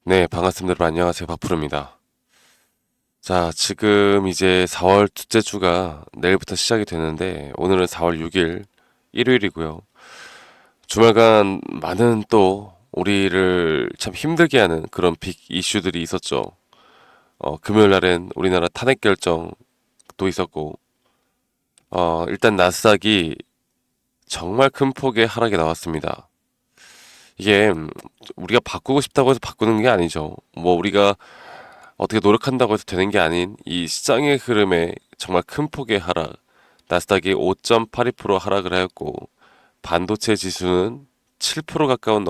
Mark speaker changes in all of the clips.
Speaker 1: 네, 반갑습니다. 여러분. 안녕하세요. 박프로입니다. 자, 지금 이제 4월 둘째 주가 내일부터 시작이 되는데, 오늘은 4월 6일, 일요일이고요. 주말간 많은 또 우리를 참 힘들게 하는 그런 빅 이슈들이 있었죠. 금요일 날엔 우리나라 탄핵 결정도 있었고, 일단 나스닥이 정말 큰 폭의 하락이 나왔습니다. 이게 우리가 바꾸고 싶다고 해서 바꾸는 게 아니죠. 뭐 우리가 어떻게 노력한다고 해서 되는 게 아닌 이 시장의 흐름에 정말 큰 폭의 하락, 나스닥이 5.82% 하락을 하였고 반도체 지수는 7% 가까운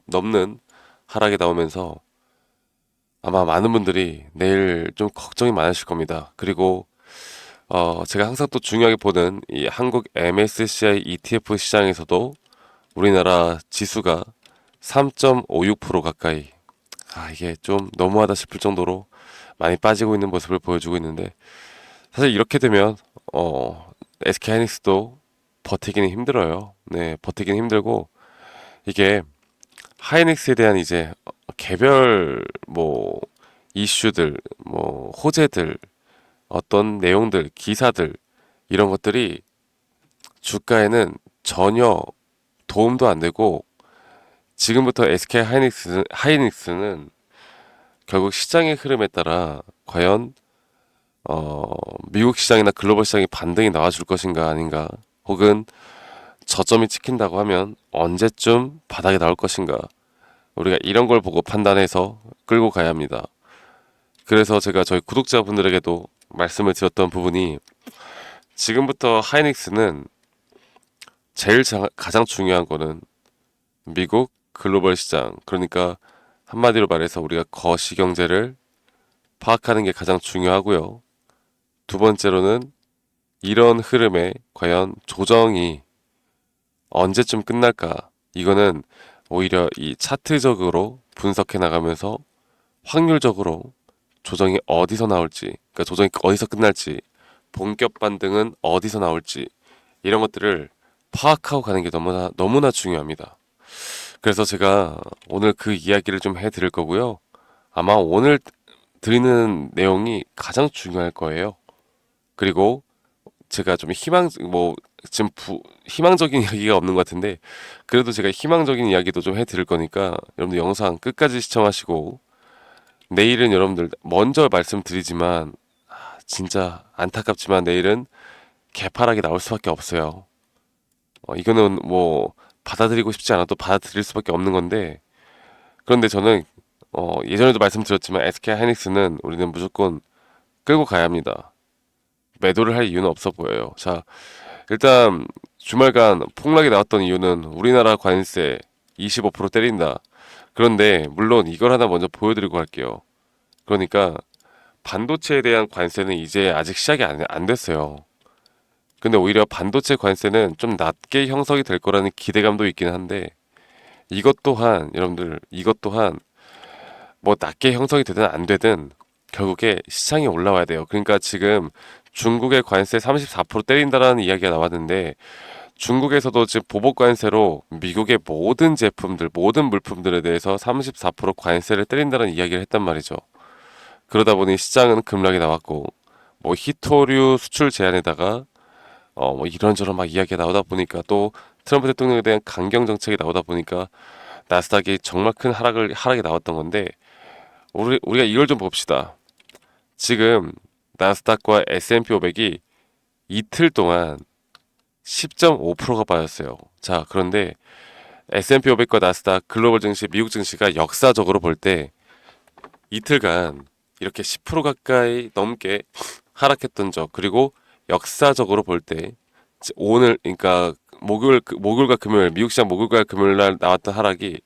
Speaker 1: 넘는 하락이 나오면서 아마 많은 분들이 내일 좀 걱정이 많으실 겁니다. 그리고 제가 항상 또 중요하게 보는 이 한국 MSCI ETF 시장에서도 우리나라 지수가 3.56% 가까이, 이게 좀 너무하다 싶을 정도로 많이 빠지고 있는 모습을 보여주고 있는데, 사실 이렇게 되면 SK하이닉스도 버티기는 힘들어요. 네, 버티기는 힘들고, 이게 하이닉스에 대한 이제 개별 뭐 이슈들, 뭐 호재들, 어떤 내용들, 기사들, 이런 것들이 주가에는 전혀 도움도 안 되고, 지금부터 SK 하이닉스는 결국 시장의 흐름에 따라 과연 미국 시장이나 글로벌 시장이 반등이 나와줄 것인가 아닌가, 혹은 저점이 찍힌다고 하면 언제쯤 바닥에 나올 것인가, 우리가 이런 걸 보고 판단해서 끌고 가야 합니다. 그래서 제가 저희 구독자분들에게도 말씀을 드렸던 부분이, 지금부터 하이닉스는 가장 중요한 거는 미국 글로벌 시장, 그러니까 한마디로 말해서 우리가 거시 경제를 파악하는 게 가장 중요하고요. 두 번째로는 이런 흐름에 과연 조정이 언제쯤 끝날까? 이거는 오히려 이 차트적으로 분석해 나가면서 확률적으로 조정이 어디서 나올지, 그러니까 조정이 어디서 끝날지, 본격 반등은 어디서 나올지, 이런 것들을 파악하고 가는 게 너무나 중요합니다. 그래서 제가 오늘 그 이야기를 좀 해드릴 거고요. 아마 오늘 드리는 내용이 가장 중요할 거예요. 그리고 제가 좀 지금 희망적인 이야기가 없는 것 같은데, 그래도 제가 희망적인 이야기도 좀 해드릴 거니까 여러분들 영상 끝까지 시청하시고, 내일은 여러분들 먼저 말씀드리지만, 진짜 안타깝지만 내일은 개파락이 나올 수밖에 없어요. 이거는 뭐 받아들이고 싶지 않아도 받아들일 수밖에 없는 건데, 그런데 저는 예전에도 말씀드렸지만 SK 하이닉스는 우리는 무조건 끌고 가야 합니다. 매도를 할 이유는 없어 보여요. 자, 일단 주말간 폭락이 나왔던 이유는 우리나라 관세 25% 때린다. 그런데 물론 이걸 하나 먼저 보여드리고 할게요. 그러니까 반도체에 대한 관세는 이제 아직 시작이 안 됐어요. 근데 오히려 반도체 관세는 좀 낮게 형성이 될 거라는 기대감도 있긴 한데, 이것 또한 뭐 낮게 형성이 되든 안 되든 결국에 시장이 올라와야 돼요. 그러니까 지금 중국의 관세 34% 때린다라는 이야기가 나왔는데, 중국에서도 지금 보복 관세로 미국의 모든 제품들, 모든 물품들에 대해서 34% 관세를 때린다는 이야기를 했단 말이죠. 그러다 보니 시장은 급락이 나왔고, 뭐 히토류 수출 제한에다가 뭐 이런저런 막 이야기가 나오다 보니까, 또 트럼프 대통령에 대한 강경 정책이 나오다 보니까 나스닥이 정말 큰 하락이 나왔던 건데, 우리가 이걸 좀 봅시다. 지금 나스닥과 S&P 500이 이틀 동안 10.5%가 빠졌어요. 자, 그런데 S&P 500과 나스닥, 글로벌 증시, 미국 증시가 역사적으로 볼 때 이틀간 이렇게 10% 가까이 넘게 하락했던 적, 그리고 역사적으로 볼 때 오늘, 그러니까 목요일과 금요일, 미국 시장 목요일과 금요일 날 나왔던 하락이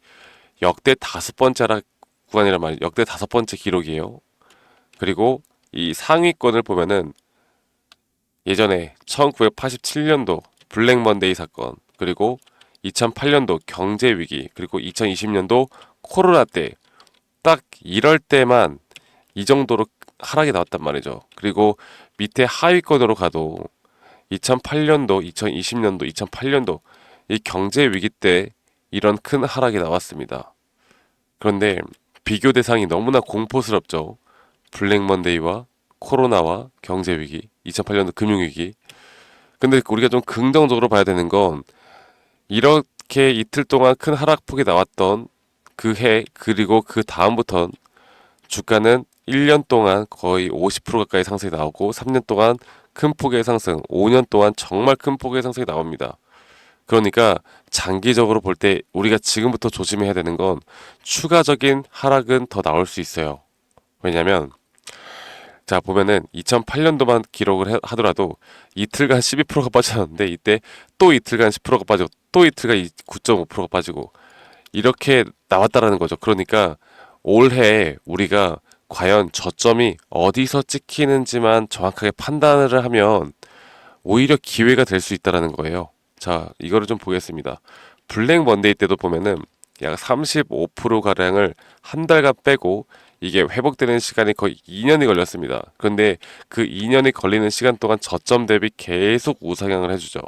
Speaker 1: 역대 다섯 번째 하락 구간이란 말이에요. 역대 다섯 번째 기록이에요. 그리고 이 상위권을 보면은 예전에 1987년도 블랙 먼데이 사건, 그리고 2008년도 경제 위기, 그리고 2020년도 코로나 때, 딱 이럴 때만 이 정도로 하락이 나왔단 말이죠. 그리고 밑에 하위권으로 가도 2008년도, 2020년도, 2008년도 이 경제 위기 때 이런 큰 하락이 나왔습니다. 그런데 비교 대상이 너무나 공포스럽죠. 블랙 먼데이와 코로나와 경제 위기, 2008년도 금융 위기. 근데 우리가 좀 긍정적으로 봐야 되는 건 이렇게 이틀 동안 큰 하락폭이 나왔던 그 해 그리고 그 다음부턴 주가는 1년 동안 거의 50% 가까이 상승이 나오고 3년 동안 큰 폭의 상승, 5년 동안 정말 큰 폭의 상승이 나옵니다. 그러니까 장기적으로 볼 때 우리가 지금부터 조심해야 되는 건 추가적인 하락은 더 나올 수 있어요. 왜냐면 자 보면은 2008년도만 기록을 하더라도 이틀간 12%가 빠졌는데 이때 또 이틀간 10%가 빠지고 또 이틀간 9.5%가 빠지고 이렇게 나왔다라는 거죠. 그러니까 올해 우리가 과연 저점이 어디서 찍히는지만 정확하게 판단을 하면 오히려 기회가 될 수 있다라는 거예요. 자, 이거를 좀 보겠습니다. 블랙 먼데이 때도 보면은 약 35%가량을 한 달간 빼고 이게 회복되는 시간이 거의 2년이 걸렸습니다. 그런데 그 2년이 걸리는 시간 동안 저점 대비 계속 우상향을 해주죠.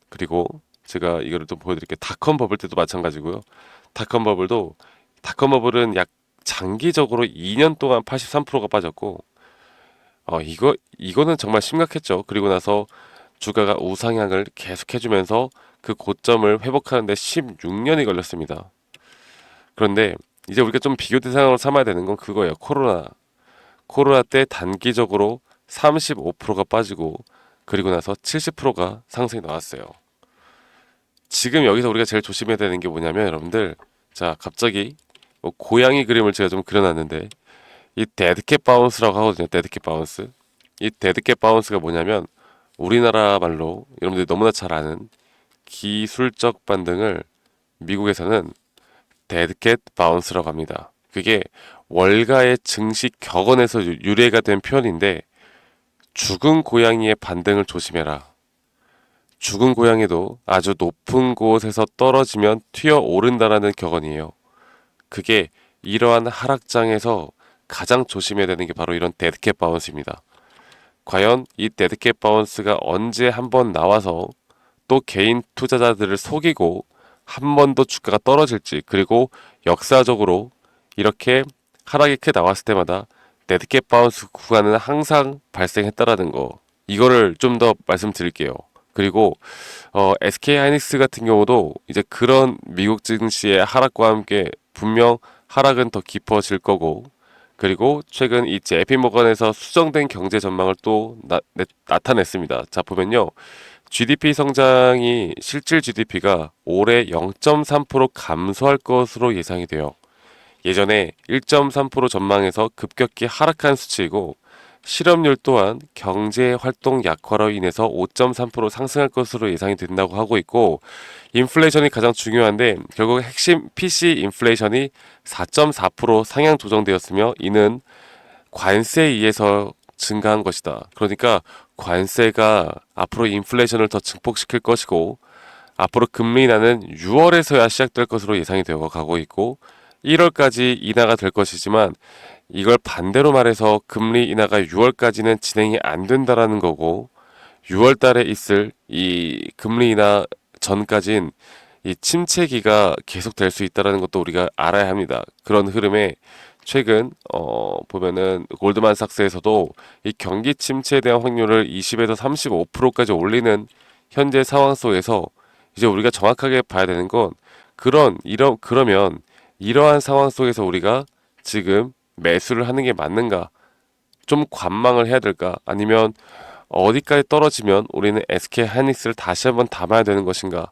Speaker 1: 그리고 제가 이거를 좀 보여드릴게요. 닷컴 버블 때도 마찬가지고요. 닷컴 버블은 약 장기적으로 2년 동안 83%가 빠졌고 이거는 정말 심각했죠. 그리고 나서 주가가 우상향을 계속해주면서 그 고점을 회복하는데 16년이 걸렸습니다. 그런데 이제 우리가 좀 비교 대상으로 삼아야 되는 건 그거예요. 코로나 때 단기적으로 35%가 빠지고 그리고 나서 70%가 상승이 나왔어요. 지금 여기서 우리가 제일 조심해야 되는 게 뭐냐면 여러분들 자 갑자기 고양이 그림을 제가 좀 그려놨는데 이 데드캣 바운스라고 하거든요. 데드캣 바운스. 이 데드캣 바운스가 뭐냐면 우리나라 말로 여러분들이 너무나 잘 아는 기술적 반등을 미국에서는 데드캣 바운스라고 합니다. 그게 월가의 증시 격언에서 유래가 된 표현인데 죽은 고양이의 반등을 조심해라. 죽은 고양이도 아주 높은 곳에서 떨어지면 튀어 오른다라는 격언이에요. 그게 이러한 하락장에서 가장 조심해야 되는 게 바로 이런 데드캣 바운스입니다. 과연 이 데드캣 바운스가 언제 한번 나와서 또 개인 투자자들을 속이고 한 번 더 주가가 떨어질지 그리고 역사적으로 이렇게 하락이 크게 나왔을 때마다 데드캣 바운스 구간은 항상 발생했다라는 거 이거를 좀 더 말씀드릴게요. 그리고 SK 하이닉스 같은 경우도 이제 그런 미국 증시의 하락과 함께 분명 하락은 더 깊어질 거고 그리고 최근 이 JP 모건에서 수정된 경제 전망을 또 나타냈습니다. 자 보면요. GDP 성장이 실질 GDP가 올해 0.3% 감소할 것으로 예상이 돼요. 예전에 1.3% 전망에서 급격히 하락한 수치이고 실업률 또한 경제 활동 약화로 인해서 5.3% 상승할 것으로 예상이 된다고 하고 있고 인플레이션이 가장 중요한데 결국 핵심 PC 인플레이션이 4.4% 상향 조정되었으며 이는 관세에 의해서 증가한 것이다. 그러니까 관세가 앞으로 인플레이션을 더 증폭시킬 것이고 앞으로 금리 인하는 6월에서야 시작될 것으로 예상이 되어 가고 있고 1월까지 인하가 될 것이지만 이걸 반대로 말해서 금리 인하가 6월까지는 진행이 안 된다라는 거고 6월 달에 있을 이 금리 인하 전까진 이 침체기가 계속 될 수 있다라는 것도 우리가 알아야 합니다. 그런 흐름에 최근 보면은 골드만삭스에서도 이 경기 침체에 대한 확률을 20에서 35%까지 올리는 현재 상황 속에서 이제 우리가 정확하게 봐야 되는 건 그러면 이러한 상황 속에서 우리가 지금 매수를 하는 게 맞는가? 좀 관망을 해야 될까? 아니면 어디까지 떨어지면 우리는 SK 하이닉스를 다시 한번 담아야 되는 것인가?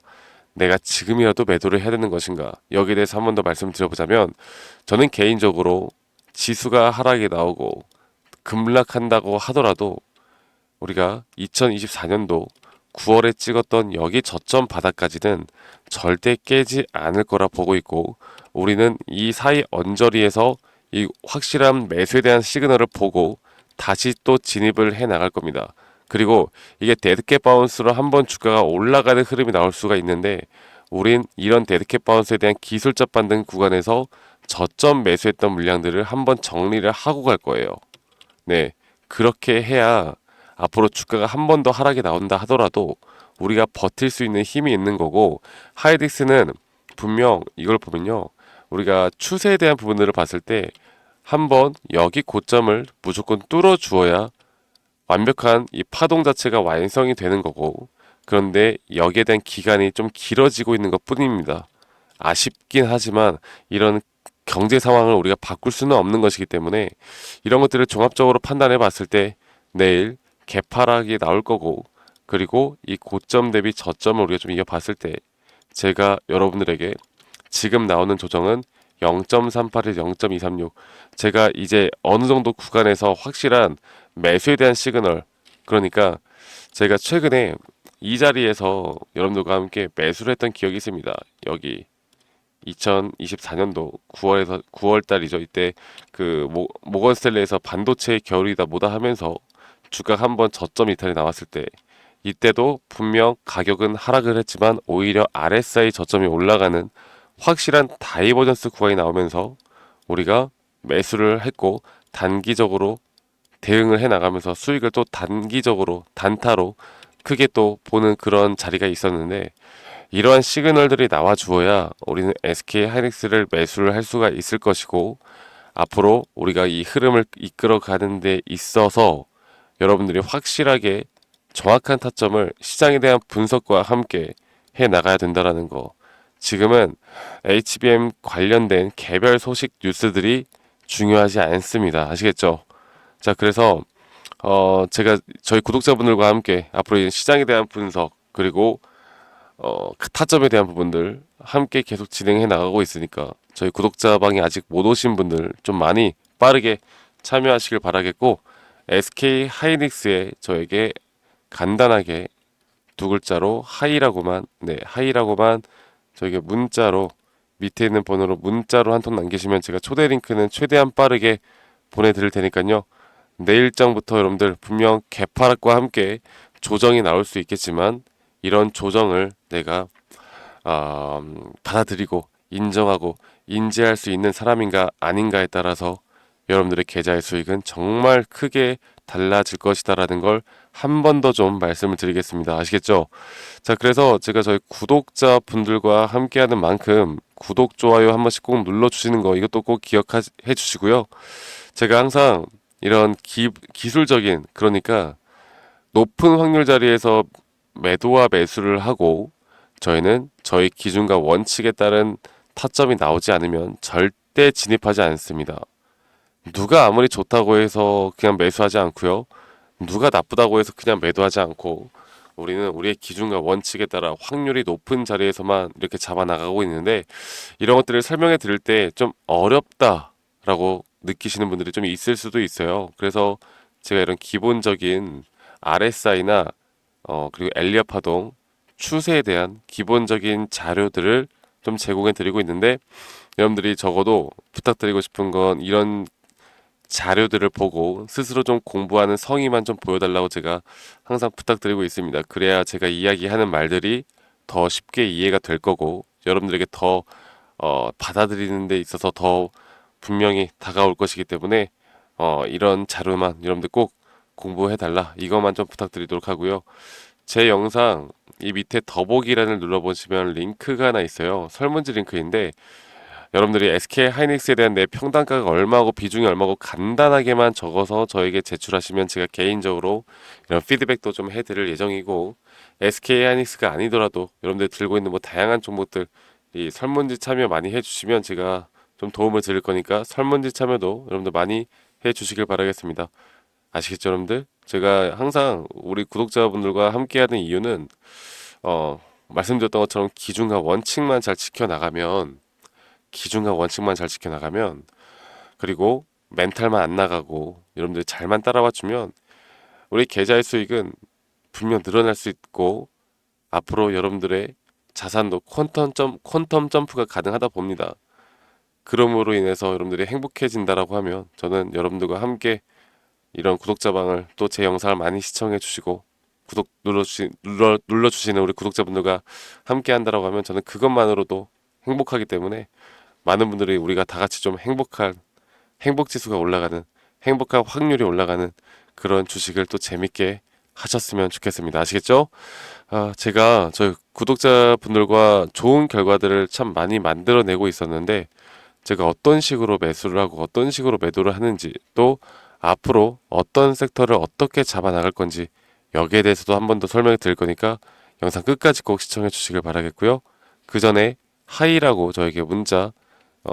Speaker 1: 내가 지금이라도 매도를 해야 되는 것인가? 여기에 대해서 한 번 더 말씀드려보자면 저는 개인적으로 지수가 하락이 나오고 급락한다고 하더라도 우리가 2024년도 9월에 찍었던 여기 저점 바닥까지는 절대 깨지 않을 거라 보고 있고 우리는 이 사이 언저리에서 이 확실한 매수에 대한 시그널을 보고 다시 또 진입을 해 나갈 겁니다. 그리고 이게 데드캣 바운스로 한번 주가가 올라가는 흐름이 나올 수가 있는데 우린 이런 데드캣 바운스에 대한 기술적 반등 구간에서 저점 매수했던 물량들을 한번 정리를 하고 갈 거예요. 네, 그렇게 해야 앞으로 주가가 한 번 더 하락이 나온다 하더라도 우리가 버틸 수 있는 힘이 있는 거고 하이닉스는 분명 이걸 보면요. 우리가 추세에 대한 부분들을 봤을 때 한번 여기 고점을 무조건 뚫어 주어야 완벽한 이 파동 자체가 완성이 되는 거고, 그런데 여기에 대한 기간이 좀 길어지고 있는 것 뿐입니다. 아쉽긴 하지만 이런 경제 상황을 우리가 바꿀 수는 없는 것이기 때문에 이런 것들을 종합적으로 판단해 봤을 때 내일 개파락이 나올 거고, 그리고 이 고점 대비 저점을 우리가 좀 이어봤을 때 제가 여러분들에게 지금 나오는 조정은 0.38에서 0.236, 제가 이제 어느 정도 구간에서 확실한 매수에 대한 시그널, 그러니까 제가 최근에 이 자리에서 여러분들과 함께 매수를 했던 기억이 있습니다. 여기 2024년도 9월 달이죠. 이때 그 모건 스탠리에서 반도체의 겨울이다 뭐다 하면서 주가가 한번 저점 이탈이 나왔을 때, 이때도 분명 가격은 하락을 했지만 오히려 RSI 저점이 올라가는 확실한 다이버전스 구간이 나오면서 우리가 매수를 했고, 단기적으로 대응을 해 나가면서 수익을 또 단기적으로 단타로 크게 또 보는 그런 자리가 있었는데, 이러한 시그널들이 나와 주어야 우리는 SK 하이닉스를 매수를 할 수가 있을 것이고, 앞으로 우리가 이 흐름을 이끌어 가는 데 있어서 여러분들이 확실하게 정확한 타점을 시장에 대한 분석과 함께 해 나가야 된다라는 거. 지금은 HBM 관련된 개별 소식 뉴스들이 중요하지 않습니다. 아시겠죠? 자, 그래서 제가 저희 구독자분들과 함께 앞으로 이 시장에 대한 분석, 그리고 그 타점에 대한 부분들 함께 계속 진행해 나가고 있으니까 저희 구독자방에 아직 못 오신 분들 좀 많이 빠르게 참여하시길 바라겠고, SK 하이닉스에 저에게 간단하게 두 글자로 하이라고만, 네, 하이라고만 저에게 문자로, 밑에 있는 번호로 문자로 한 통 남기시면 제가 초대 링크는 최대한 빠르게 보내드릴 테니까요. 내일 일정부터 여러분들 분명 개파락과 함께 조정이 나올 수 있겠지만, 이런 조정을 내가 받아들이고 인정하고 인지할 수 있는 사람인가 아닌가에 따라서 여러분들의 계좌의 수익은 정말 크게 달라질 것이다라는 걸 한 번 더 좀 말씀을 드리겠습니다. 아시겠죠? 자, 그래서 제가 저희 구독자분들과 함께하는 만큼 구독, 좋아요 한 번씩 꼭 눌러주시는 거, 이것도 꼭 기억해 주시고요. 제가 항상 이런 기술적인, 그러니까 높은 확률 자리에서 매도와 매수를 하고, 저희는 저희 기준과 원칙에 따른 타점이 나오지 않으면 절대 진입하지 않습니다. 누가 아무리 좋다고 해서 그냥 매수하지 않고요. 누가 나쁘다고 해서 그냥 매도하지 않고, 우리는 우리의 기준과 원칙에 따라 확률이 높은 자리에서만 이렇게 잡아 나가고 있는데, 이런 것들을 설명해 드릴 때 좀 어렵다라고 느끼시는 분들이 좀 있을 수도 있어요. 그래서 제가 이런 기본적인 RSI나 그리고 엘리엇 파동 추세에 대한 기본적인 자료들을 좀 제공해 드리고 있는데, 여러분들이 적어도 부탁드리고 싶은 건 이런 자료들을 보고 스스로 좀 공부하는 성의만 좀 보여달라고 제가 항상 부탁드리고 있습니다. 그래야 제가 이야기하는 말들이 더 쉽게 이해가 될 거고, 여러분들에게 더 받아들이는 데 있어서 더 분명히 다가올 것이기 때문에 이런 자료만 여러분들 꼭 공부해달라, 이것만 좀 부탁드리도록 하고요. 제 영상 이 밑에 더보기란을 눌러보시면 링크가 하나 있어요. 설문지 링크인데, 여러분들이 SK 하이닉스에 대한 내 평단가가 얼마고 비중이 얼마고 간단하게만 적어서 저에게 제출하시면 제가 개인적으로 이런 피드백도 좀 해드릴 예정이고, SK 하이닉스가 아니더라도 여러분들 들고 있는 뭐 다양한 종목들 이 설문지 참여 많이 해주시면 제가 좀 도움을 드릴 거니까 설문지 참여도 여러분들 많이 해주시길 바라겠습니다. 아시겠죠, 여러분들? 제가 항상 우리 구독자분들과 함께하는 이유는 말씀드렸던 것처럼 기준과 원칙만 잘 지켜나가면, 그리고 멘탈만 안 나가고 여러분들 잘만 따라와 주면 우리 계좌의 수익은 분명 늘어날 수 있고, 앞으로 여러분들의 자산도 퀀텀 점프가 가능하다 봅니다. 그럼으로 인해서 여러분들이 행복해진다라고 하면 저는 여러분들과 함께 이런 구독자방을, 또 제 영상을 많이 시청해 주시고 구독 눌러주시는 우리 구독자분들과 함께 한다라고 하면 저는 그것만으로도 행복하기 때문에, 많은 분들이 우리가 다 같이 좀 행복 지수가 올라가는, 행복한 확률이 올라가는 그런 주식을 또 재밌게 하셨으면 좋겠습니다. 아시겠죠? 제가 저희 구독자분들과 좋은 결과들을 참 많이 만들어내고 있었는데, 제가 어떤 식으로 매수를 하고 어떤 식으로 매도를 하는지, 또 앞으로 어떤 섹터를 어떻게 잡아 나갈 건지, 여기에 대해서도 한 번 더 설명해 드릴 거니까 영상 끝까지 꼭 시청해 주시길 바라겠고요. 그 전에 하이라고 저에게 문자,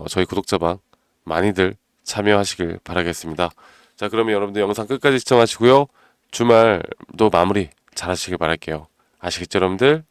Speaker 1: 저희 구독자방 많이들 참여하시길 바라겠습니다. 자, 그러면 여러분들 영상 끝까지 시청하시고요. 주말도 마무리 잘 하시길 바랄게요. 아시겠죠, 여러분들?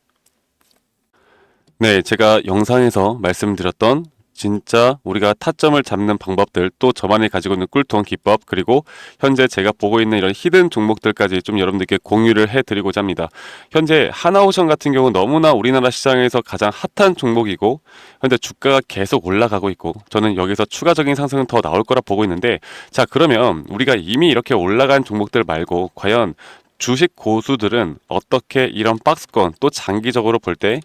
Speaker 1: 네, 제가 영상에서 말씀드렸던 진짜 우리가 타점을 잡는 방법들, 또 저만이 가지고 있는 꿀통 기법, 그리고 현재 제가 보고 있는 이런 히든 종목들까지 좀 여러분들께 공유를 해드리고자 합니다. 현재 하나오션 같은 경우는 너무나 우리나라 시장에서 가장 핫한 종목이고, 현재 주가가 계속 올라가고 있고, 저는 여기서 추가적인 상승은 더 나올 거라 보고 있는데, 자, 그러면 우리가 이미 이렇게 올라간 종목들 말고 과연 주식 고수들은 어떻게 이런 박스권, 또 장기적으로 볼 때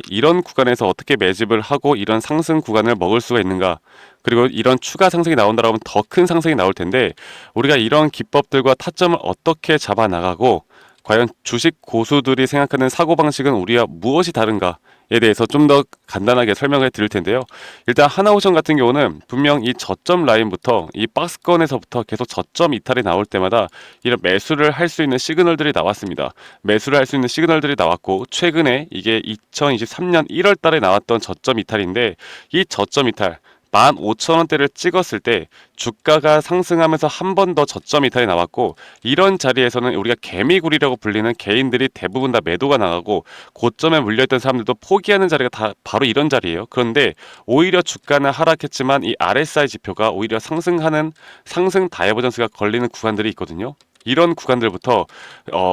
Speaker 1: 이런 구간에서 어떻게 매집을 하고 이런 상승 구간을 먹을 수가 있는가? 그리고 이런 추가 상승이 나온다고 하면 더 큰 상승이 나올 텐데, 우리가 이런 기법들과 타점을 어떻게 잡아 나가고 과연 주식 고수들이 생각하는 사고방식은 우리와 무엇이 다른가에 대해서 좀 더 간단하게 설명을 드릴 텐데요. 일단 하나오션 같은 경우는 분명 이 저점 라인부터 이 박스권에서부터 계속 저점 이탈이 나올 때마다 이런 매수를 할 수 있는 시그널들이 나왔습니다. 매수를 할 수 있는 시그널들이 나왔고, 최근에 이게 2023년 1월 달에 나왔던 저점 이탈인데, 이 저점 이탈 15,000원대를 찍었을 때 주가가 상승하면서 한 번 더 저점 이탈이 나왔고, 이런 자리에서는 우리가 개미굴이라고 불리는 개인들이 대부분 다 매도가 나가고, 고점에 물려있던 사람들도 포기하는 자리가 다 바로 이런 자리예요. 그런데 오히려 주가는 하락했지만 이 RSI 지표가 오히려 상승하는 상승 다이버전스가 걸리는 구간들이 있거든요. 이런 구간들부터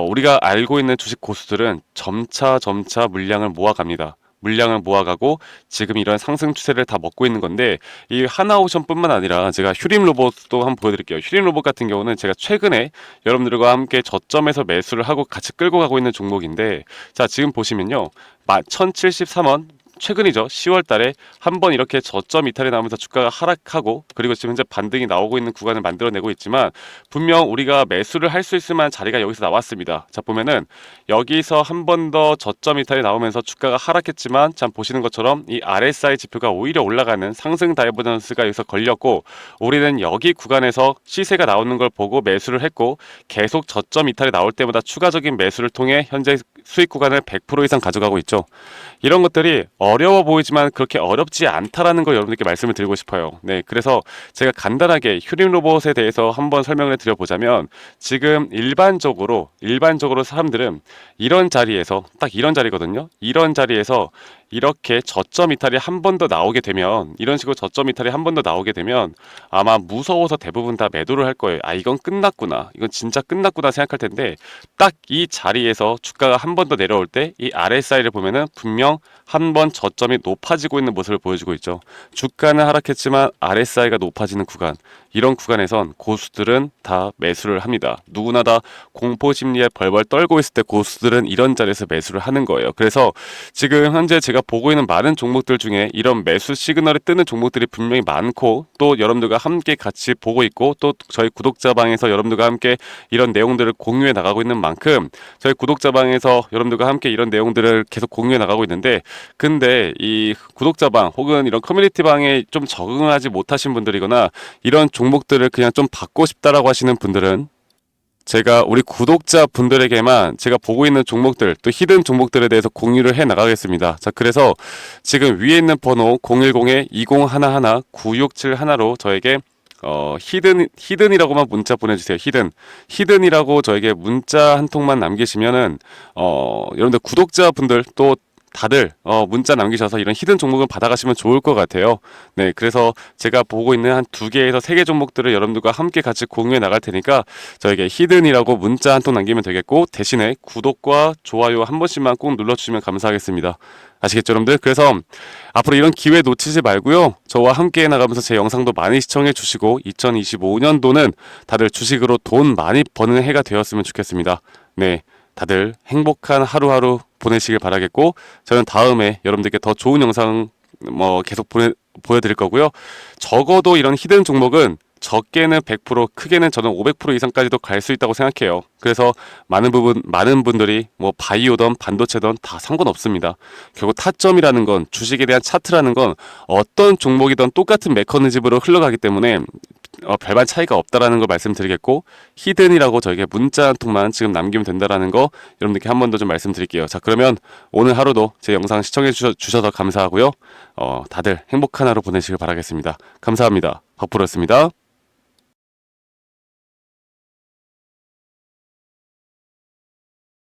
Speaker 1: 우리가 알고 있는 주식 고수들은 점차 물량을 모아갑니다. 물량을 모아가고 지금 이런 상승 추세를 다 먹고 있는 건데, 이 하나오션뿐만 아니라 제가 휴림 로봇도 한번 보여드릴게요. 휴림 로봇 같은 경우는 제가 최근에 여러분들과 함께 저점에서 매수를 하고 같이 끌고 가고 있는 종목인데, 자, 지금 보시면요, 1073원 최근이죠. 10월 달에 한번 이렇게 저점 이탈이 나오면서 주가가 하락하고, 그리고 지금 현재 반등이 나오고 있는 구간을 만들어내고 있지만, 분명 우리가 매수를 할 수 있을 만한 자리가 여기서 나왔습니다. 자, 보면은 여기서 한 번 더 저점 이탈이 나오면서 주가가 하락했지만, 참 보시는 것처럼 이 RSI 지표가 오히려 올라가는 상승 다이버전스가 여기서 걸렸고, 우리는 여기 구간에서 시세가 나오는 걸 보고 매수를 했고, 계속 저점 이탈이 나올 때마다 추가적인 매수를 통해 현재 수익 구간을 100% 이상 가져가고 있죠. 이런 것들이 어려워 보이지만 그렇게 어렵지 않다라는 걸 여러분들께 말씀을 드리고 싶어요. 네, 그래서 제가 간단하게 휴림 로봇에 대해서 한번 설명을 드려보자면, 지금 일반적으로 사람들은 이런 자리에서, 딱 이런 자리거든요. 이런 자리에서 이렇게 저점 이탈이 한 번 더 나오게 되면, 이런 식으로 저점 이탈이 한 번 더 나오게 되면 아마 무서워서 대부분 다 매도를 할 거예요. 아, 이건 끝났구나, 이건 진짜 끝났구나 생각할 텐데, 딱 이 자리에서 주가가 한 번 더 내려올 때 이 RSI를 보면은 분명 한 번 저점이 높아지고 있는 모습을 보여주고 있죠. 주가는 하락했지만 RSI가 높아지는 구간, 이런 구간에선 고수들은 다 매수를 합니다. 누구나 다 공포 심리에 벌벌 떨고 있을 때 고수들은 이런 자리에서 매수를 하는 거예요. 그래서 지금 현재 제가 보고 있는 많은 종목들 중에 이런 매수 시그널이 뜨는 종목들이 분명히 많고, 또 여러분들과 함께 같이 보고 있고, 또 저희 구독자방에서 여러분들과 함께 이런 내용들을 공유해 나가고 있는 만큼, 저희 구독자방에서 여러분들과 함께 이런 내용들을 계속 공유해 나가고 있는데, 근데 이 구독자방 혹은 이런 커뮤니티방에 좀 적응하지 못하신 분들이거나 이런 종목들을 그냥 좀 받고 싶다라고 하시는 분들은, 제가 우리 구독자 분들에게만 제가 보고 있는 종목들, 또 히든 종목들에 대해서 공유를 해 나가겠습니다. 자, 그래서 지금 위에 있는 번호 010-2011-9671로 저에게 히든이라고만 문자 보내주세요. 히든이라고 저에게 문자 한 통만 남기시면은, 여러분들 구독자분들 또 다들 문자 남기셔서 이런 히든 종목을 받아가시면 좋을 것 같아요. 네, 그래서 제가 보고 있는 한 2개에서 3개 종목들을 여러분들과 함께 같이 공유해 나갈 테니까 저에게 히든이라고 문자 한 통 남기면 되겠고, 대신에 구독과 좋아요 한 번씩만 꼭 눌러주시면 감사하겠습니다. 아시겠죠, 여러분들? 그래서 앞으로 이런 기회 놓치지 말고요, 저와 함께 나가면서 제 영상도 많이 시청해 주시고, 2025년도는 다들 주식으로 돈 많이 버는 해가 되었으면 좋겠습니다. 네, 다들 행복한 하루하루 보내시길 바라겠고, 저는 다음에 여러분들께 더 좋은 영상 계속 보여드릴 거고요. 적어도 이런 히든 종목은 적게는 100%, 크게는 저는 500% 이상까지도 갈 수 있다고 생각해요. 그래서 많은 분들이 뭐 바이오든 반도체든 다 상관없습니다. 결국 타점이라는 건, 주식에 대한 차트라는 건 어떤 종목이든 똑같은 메커니즘으로 흘러가기 때문에 별반 차이가 없다라는 걸 말씀드리겠고, 히든이라고 저에게 문자 한 통만 지금 남기면 된다라는 거 여러분들께 한 번 더 좀 말씀드릴게요. 자, 그러면 오늘 하루도 제 영상 시청해 주셔서 감사하고요. 다들 행복한 하루 보내시길 바라겠습니다. 감사합니다. 박프로였습니다.